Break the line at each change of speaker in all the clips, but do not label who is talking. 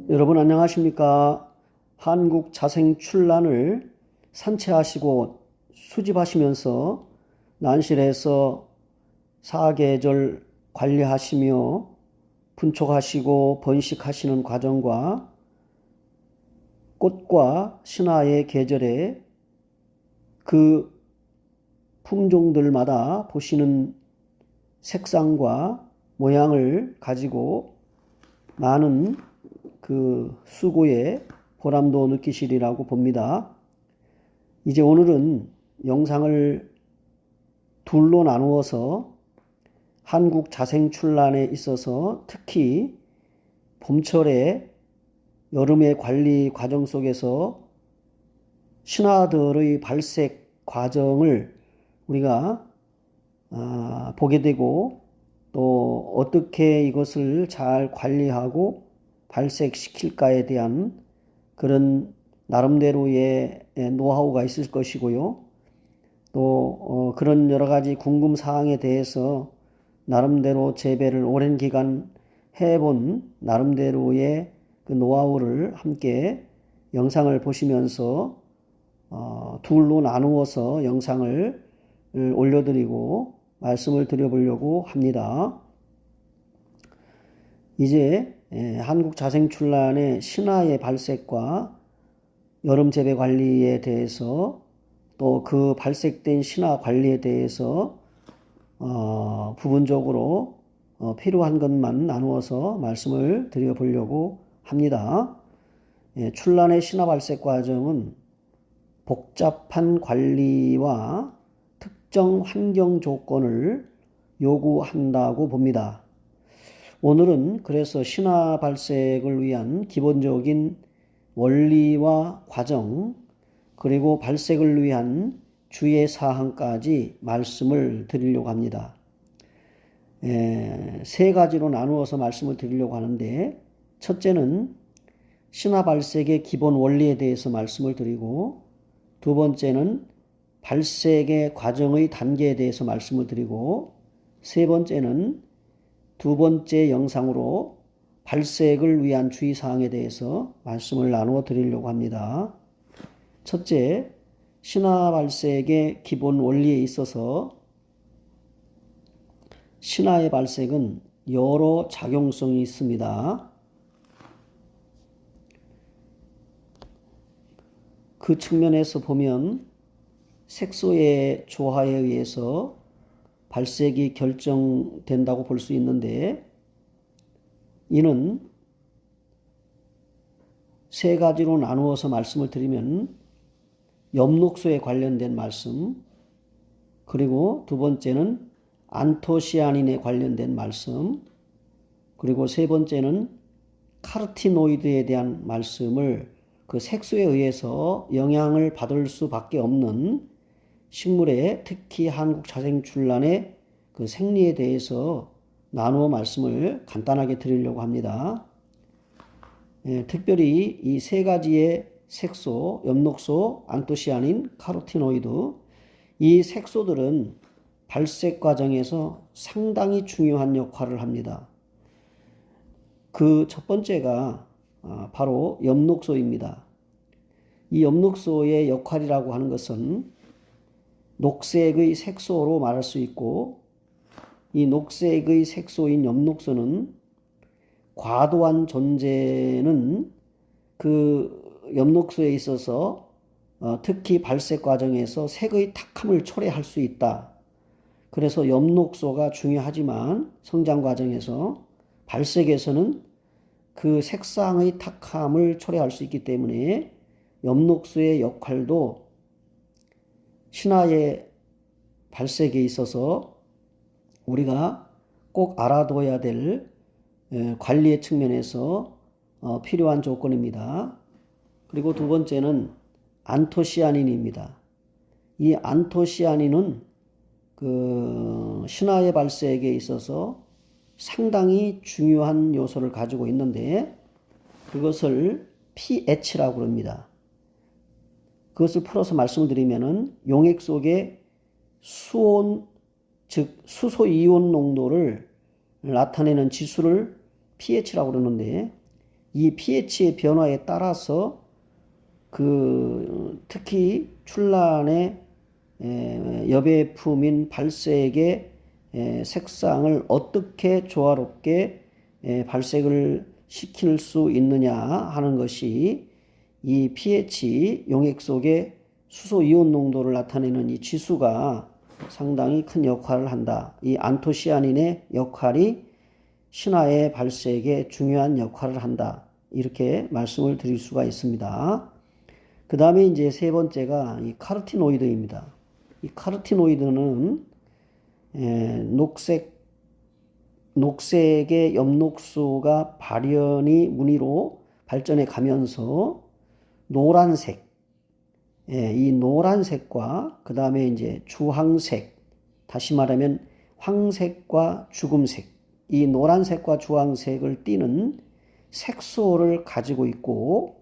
여러분 안녕하십니까? 한국 자생출란을 산채하시고 수집하시면서 난실에서 사계절 관리하시며 분촉하시고 번식하시는 과정과 꽃과 신화의 계절에 그 품종들마다 보시는 색상과 모양을 가지고 많은 그 수고의 보람도 느끼시리라고 봅니다. 이제 오늘은 영상을 둘로 나누어서 한국 자생출란에 있어서 특히 봄철에 여름의 관리 과정 속에서 신화들의 발색 과정을 우리가 보게 되고 또 어떻게 이것을 잘 관리하고 발색시킬까에 대한 그런 나름대로의 노하우가 있을 것이고요. 또 그런 여러 가지 궁금 사항에 대해서 나름대로 재배를 오랜 기간 해본 나름대로의 그 노하우를 함께 영상을 보시면서 둘로 나누어서 영상을 올려드리고 말씀을 드려보려고 합니다. 이제 한국 자생출란의 신화의 발색과 여름 재배 관리에 대해서 또 그 발색된 신화 관리에 대해서 부분적으로 필요한 것만 나누어서 말씀을 드려보려고 합니다. 출란의 신화 발색 과정은 복잡한 관리와 특정 환경 조건을 요구한다고 봅니다. 오늘은 그래서 신화 발색을 위한 기본적인 원리와 과정 그리고 발색을 위한 주의 사항까지 말씀을 드리려고 합니다. 세 가지로 나누어서 말씀을 드리려고 하는데 첫째는 신화 발색의 기본 원리에 대해서 말씀을 드리고 두 번째는 발색의 과정의 단계에 대해서 말씀을 드리고 세 번째는 두 번째 영상으로 발색을 위한 주의사항에 대해서 말씀을 나누어 드리려고 합니다. 첫째, 신화 발색의 기본 원리에 있어서 신화의 발색은 여러 작용성이 있습니다. 그 측면에서 보면 색소의 조화에 의해서 발색이 결정된다고 볼 수 있는데 이는 세 가지로 나누어서 말씀을 드리면 엽록소에 관련된 말씀 그리고 두 번째는 안토시아닌에 관련된 말씀 그리고 세 번째는 카르티노이드에 대한 말씀을 그 색소에 의해서 영향을 받을 수밖에 없는 식물의 특히 한국 자생출란의 그 생리에 대해서 나누어 말씀을 간단하게 드리려고 합니다. 특별히 이 세 가지의 색소, 엽록소, 안토시아닌, 카로티노이드 이 색소들은 발색 과정에서 상당히 중요한 역할을 합니다. 그 첫 번째가 바로 엽록소입니다. 이 엽록소의 역할이라고 하는 것은 녹색의 색소로 말할 수 있고 이 녹색의 색소인 엽록소는 과도한 존재는 그 엽록소에 있어서 특히 발색 과정에서 색의 탁함을 초래할 수 있다. 그래서 엽록소가 중요하지만 성장 과정에서 발색에서는 그 색상의 탁함을 초래할 수 있기 때문에 엽록소의 역할도 신화의 발색에 있어서 우리가 꼭 알아둬야 될 관리의 측면에서 필요한 조건입니다. 그리고 두 번째는 안토시아닌입니다. 이 안토시아닌은 그 신화의 발색에 있어서 상당히 중요한 요소를 가지고 있는데 그것을 pH라고 합니다. 그것을 풀어서 말씀드리면은 용액 속의 수온 즉 수소 이온 농도를 나타내는 지수를 pH라고 그러는데, 이 pH의 변화에 따라서 특히 출란의 여배품인 발색의 색상을 어떻게 조화롭게 발색을 시킬 수 있느냐 하는 것이 이 pH 용액 속의 수소 이온 농도를 나타내는 이 지수가 상당히 큰 역할을 한다. 이 안토시아닌의 역할이 신화의 발색에 중요한 역할을 한다. 이렇게 말씀을 드릴 수가 있습니다. 그 다음에 이제 세 번째가 이 카르티노이드입니다. 이 카르티노이드는 녹색의 엽록소가 발현이 무늬로 발전해 가면서 노란색, 이 노란색과 그 다음에 이제 주황색, 다시 말하면 황색과 죽음색, 이 노란색과 주황색을 띠는 색소를 가지고 있고,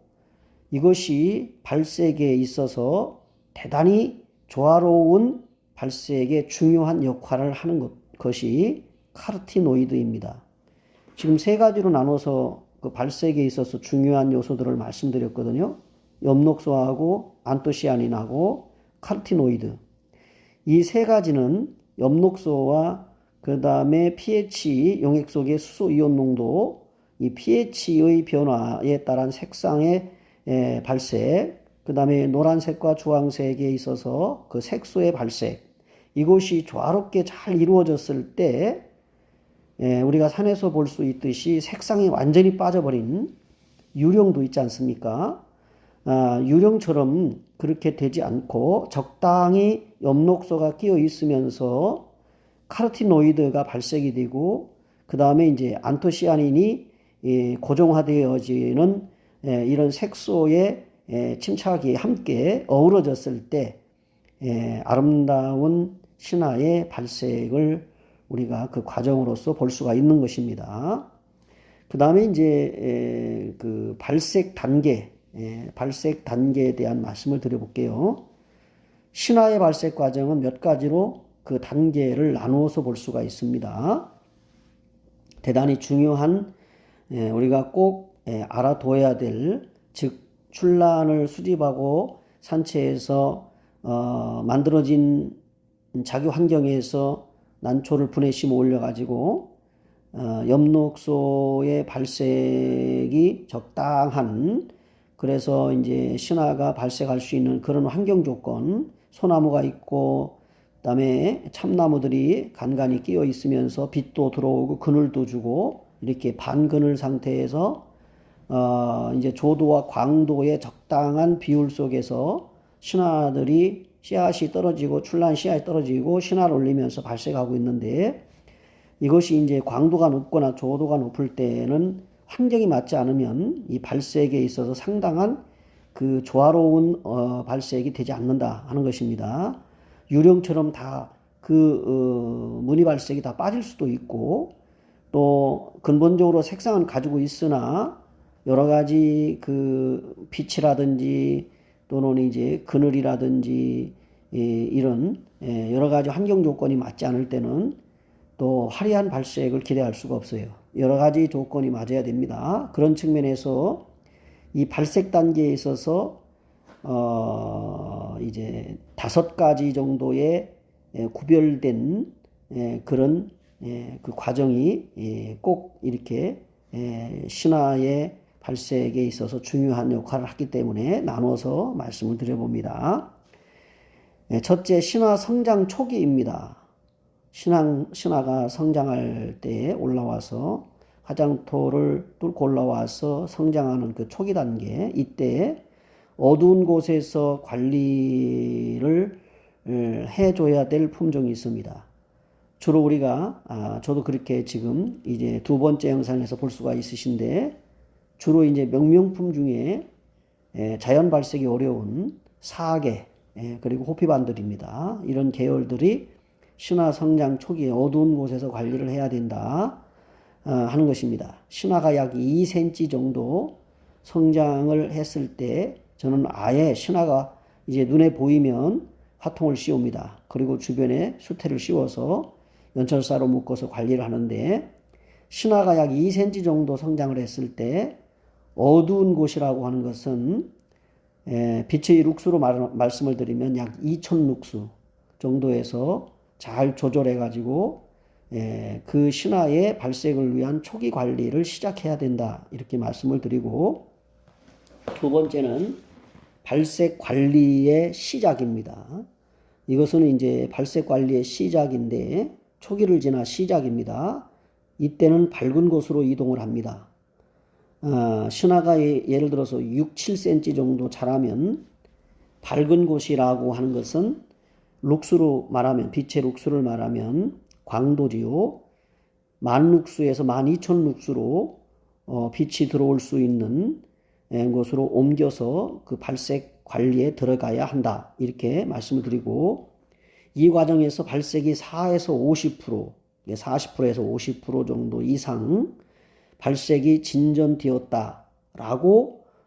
이것이 발색에 있어서 대단히 조화로운 발색에 중요한 역할을 하는 것이 카르티노이드입니다. 지금 세 가지로 나눠서 그 발색에 있어서 중요한 요소들을 말씀드렸거든요. 엽록소하고 안토시아닌하고 카르티노이드. 이 세 가지는 엽록소와 그 다음에 pH 용액 속의 수소 이온 농도, 이 pH의 변화에 따른 색상의 발색, 그 다음에 노란색과 주황색에 있어서 그 색소의 발색, 이것이 조화롭게 잘 이루어졌을 때 우리가 산에서 볼 수 있듯이 색상이 완전히 빠져버린 유령도 있지 않습니까? 유령처럼 그렇게 되지 않고 적당히 엽록소가 끼어 있으면서 카르티노이드가 발색이 되고, 그 다음에 이제 안토시아닌이 고정화되어지는 이런 색소의 침착이 함께 어우러졌을 때 아름다운 신화의 발색을 우리가 그 과정으로서 볼 수가 있는 것입니다. 그 다음에 이제 그 발색 단계에 대한 말씀을 드려볼게요. 신화의 발색 과정은 몇 가지로 그 단계를 나누어서 볼 수가 있습니다. 대단히 중요한 우리가 꼭 알아둬야 될, 즉 출란을 수집하고 산체에서 만들어진 자기 환경에서 난초를 분해심어 올려가지고 엽록소의 발색이 적당한, 그래서 이제 신화가 발색할 수 있는 그런 환경 조건, 소나무가 있고 그다음에 참나무들이 간간히 끼어 있으면서 빛도 들어오고 그늘도 주고, 이렇게 반그늘 상태에서 이제 조도와 광도의 적당한 비율 속에서 신화들이 씨앗이 떨어지고 출란 씨앗이 떨어지고 신화를 올리면서 발색하고 있는데, 이것이 이제 광도가 높거나 조도가 높을 때는 환경이 맞지 않으면 이 발색에 있어서 상당한 그 조화로운 발색이 되지 않는다 하는 것입니다. 유령처럼 다 무늬 발색이 다 빠질 수도 있고, 또 근본적으로 색상은 가지고 있으나 여러 가지 그 빛이라든지 또는 이제 그늘이라든지 이런 여러 가지 환경 조건이 맞지 않을 때는 또 화려한 발색을 기대할 수가 없어요. 여러 가지 조건이 맞아야 됩니다. 그런 측면에서 이 발색 단계에 있어서 이제 5가지 정도의 구별된 그런 그 과정이 꼭 이렇게 신화의 발색에 있어서 중요한 역할을 하기 때문에 나눠서 말씀을 드려봅니다. 첫째, 신화 성장 초기입니다. 신화가 성장할 때 올라와서 화장토를 뚫고 올라와서 성장하는 그 초기 단계, 이때 어두운 곳에서 관리를 해줘야 될 품종이 있습니다. 주로 우리가 저도 그렇게 지금 이제 2번째 영상에서 볼 수가 있으신데, 주로 이제 명명품 중에 자연 발색이 어려운 사계 그리고 호피반들입니다. 이런 계열들이 신화 성장 초기에 어두운 곳에서 관리를 해야 된다 하는 것입니다. 신화가 약 2cm 정도 성장을 했을 때 저는 아예 신화가 이제 눈에 보이면 화통을 씌웁니다. 그리고 주변에 수태를 씌워서 연철사로 묶어서 관리를 하는데, 신화가 약 2cm 정도 성장을 했을 때 어두운 곳이라고 하는 것은 빛의 룩수로 말씀을 드리면 약 2000룩수 정도에서 잘 조절해 가지고 그 신화의 발색을 위한 초기 관리를 시작해야 된다 이렇게 말씀을 드리고, 두 번째는 발색 관리의 시작입니다. 이것은 이제 발색 관리의 시작인데 초기를 지나 시작입니다. 이때는 밝은 곳으로 이동을 합니다. 신화가 예를 들어서 6, 7cm 정도 자라면 밝은 곳이라고 하는 것은 룩수로 말하면, 빛의 룩수를 말하면 광도지요. 10,000룩수에서 12,000룩수로 빛이 들어올 수 있는 곳으로 옮겨서 그 발색 관리에 들어가야 한다 이렇게 말씀을 드리고, 이 과정에서 발색이 4에서 50%, 40%에서 50% 정도 이상 발색이 진전되었다라고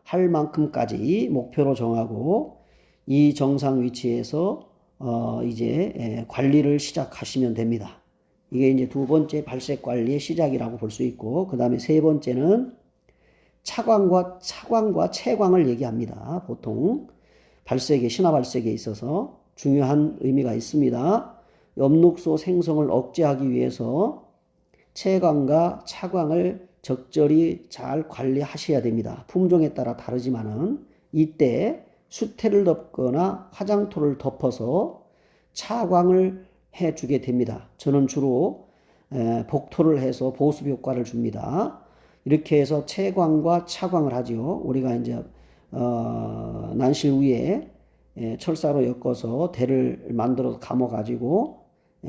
할 만큼까지 목표로 정하고, 이 정상 위치에서 이제 관리를 시작하시면 됩니다. 이게 이제 두 번째 발색 관리의 시작이라고 볼 수 있고, 그 다음에 세 번째는 차광과 채광을 얘기합니다. 보통 발색에, 신화 발색에 있어서 중요한 의미가 있습니다. 엽록소 생성을 억제하기 위해서 채광과 차광을 적절히 잘 관리하셔야 됩니다. 품종에 따라 다르지만은 이때 수태를 덮거나 화장토를 덮어서 차광을 해주게 됩니다. 저는 주로 복토를 해서 보습 효과를 줍니다. 이렇게 해서 채광과 차광을 하죠. 우리가 이제 난실 위에 철사로 엮어서 대를 만들어서 감아 가지고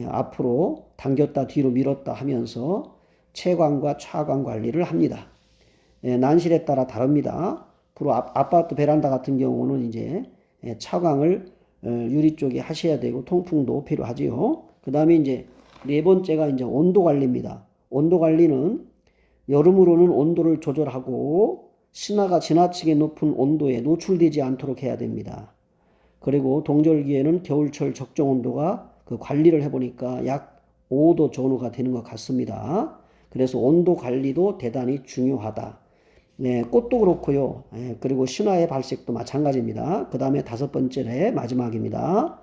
앞으로 당겼다 뒤로 밀었다 하면서 채광과 차광 관리를 합니다. 난실에 따라 다릅니다. 주로 아파트 베란다 같은 경우는 이제 차광을 유리 쪽에 하셔야 되고 통풍도 필요하지요. 그 다음에 이제 네 번째가 이제 온도 관리입니다. 온도 관리는 여름으로는 온도를 조절하고 신화가 지나치게 높은 온도에 노출되지 않도록 해야 됩니다. 그리고 동절기에는 겨울철 적정 온도가 그 관리를 해보니까 약 5도 전후가 되는 것 같습니다. 그래서 온도 관리도 대단히 중요하다. 네, 꽃도 그렇고요. 그리고 신화의 발색도 마찬가지입니다. 그 다음에 다섯 번째 마지막입니다.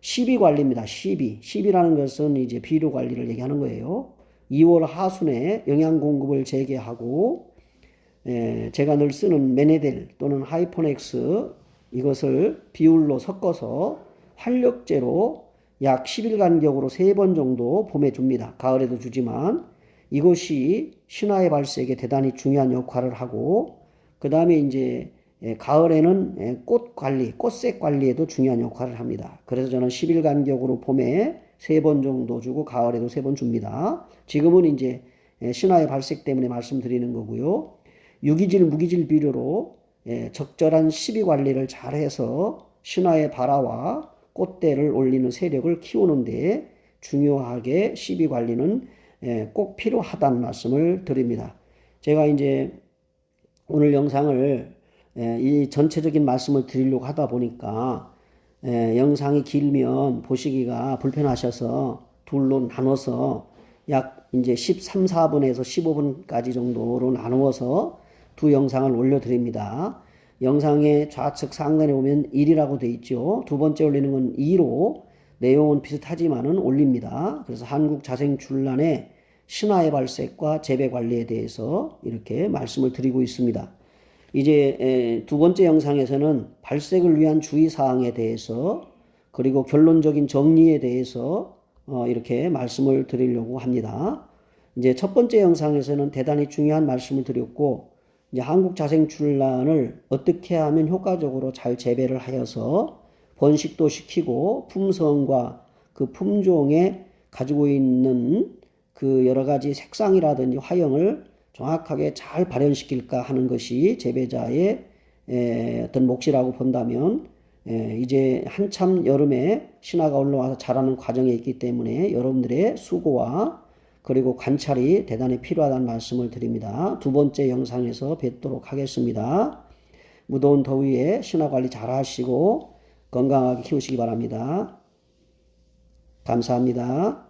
시비 관리입니다. 시비라는 것은 이제 비료 관리를 얘기하는 거예요. 2월 하순에 영양 공급을 재개하고, 제가 늘 쓰는 메네델 또는 하이포넥스 이것을 비율로 섞어서 활력제로 약 10일 간격으로 3번 정도 봄에 줍니다. 가을에도 주지만 이것이 신화의 발색에 대단히 중요한 역할을 하고, 그 다음에 이제 가을에는 꽃 관리, 꽃색 관리에도 중요한 역할을 합니다. 그래서 저는 10일 간격으로 봄에 3번 정도 주고 가을에도 3번 줍니다. 지금은 이제 신화의 발색 때문에 말씀드리는 거고요. 유기질, 무기질 비료로 적절한 시비 관리를 잘해서 신화의 발화와 꽃대를 올리는 세력을 키우는데 중요하게 시비 관리는 꼭 필요하다는 말씀을 드립니다. 제가 이제 오늘 영상을 이 전체적인 말씀을 드리려고 하다 보니까 영상이 길면 보시기가 불편하셔서 둘로 나눠서 약 이제 13, 4분에서 15분까지 정도로 나누어서 두 영상을 올려드립니다. 영상의 좌측 상단에 보면 1이라고 되어 있죠. 두 번째 올리는 건 2로 내용은 비슷하지만은 올립니다. 그래서 한국자생출란의 신화의 발색과 재배 관리에 대해서 이렇게 말씀을 드리고 있습니다. 이제 두 번째 영상에서는 발색을 위한 주의사항에 대해서 그리고 결론적인 정리에 대해서 이렇게 말씀을 드리려고 합니다. 이제 첫 번째 영상에서는 대단히 중요한 말씀을 드렸고, 이제 한국자생출란을 어떻게 하면 효과적으로 잘 재배를 하여서 번식도 시키고 품성과 그 품종에 가지고 있는 그 여러 가지 색상이라든지 화형을 정확하게 잘 발현시킬까 하는 것이 재배자의 어떤 몫이라고 본다면, 이제 한참 여름에 신화가 올라와서 자라는 과정에 있기 때문에 여러분들의 수고와 그리고 관찰이 대단히 필요하다는 말씀을 드립니다. 두 번째 영상에서 뵙도록 하겠습니다. 무더운 더위에 신화 관리 잘 하시고 건강하게 키우시기 바랍니다. 감사합니다.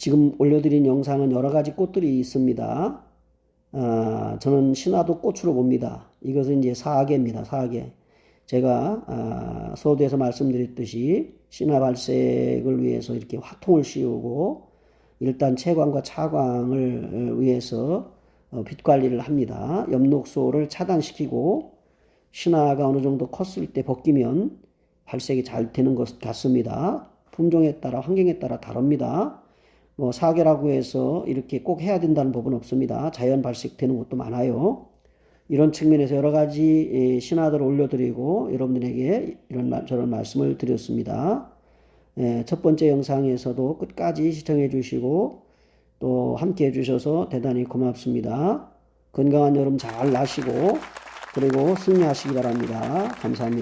지금 올려드린 영상은 여러 가지 꽃들이 있습니다. 저는 신화도 꽃으로 봅니다. 이것은 이제 사계입니다. 사계. 제가 서두에서 말씀드렸듯이 신화 발색을 위해서 이렇게 화통을 씌우고 일단 채광과 차광을 위해서 빛 관리를 합니다. 엽록소를 차단시키고 신화가 어느 정도 컸을 때 벗기면 발색이 잘 되는 것 같습니다. 품종에 따라 환경에 따라 다릅니다. 뭐 사계라고 해서 이렇게 꼭 해야 된다는 법은 없습니다. 자연 발색되는 것도 많아요. 이런 측면에서 여러 가지 신화들을 올려드리고 여러분들에게 저런 말씀을 드렸습니다. 첫 번째 영상에서도 끝까지 시청해 주시고 또 함께 해주셔서 대단히 고맙습니다. 건강한 여름 잘 나시고 그리고 승리하시기 바랍니다. 감사합니다.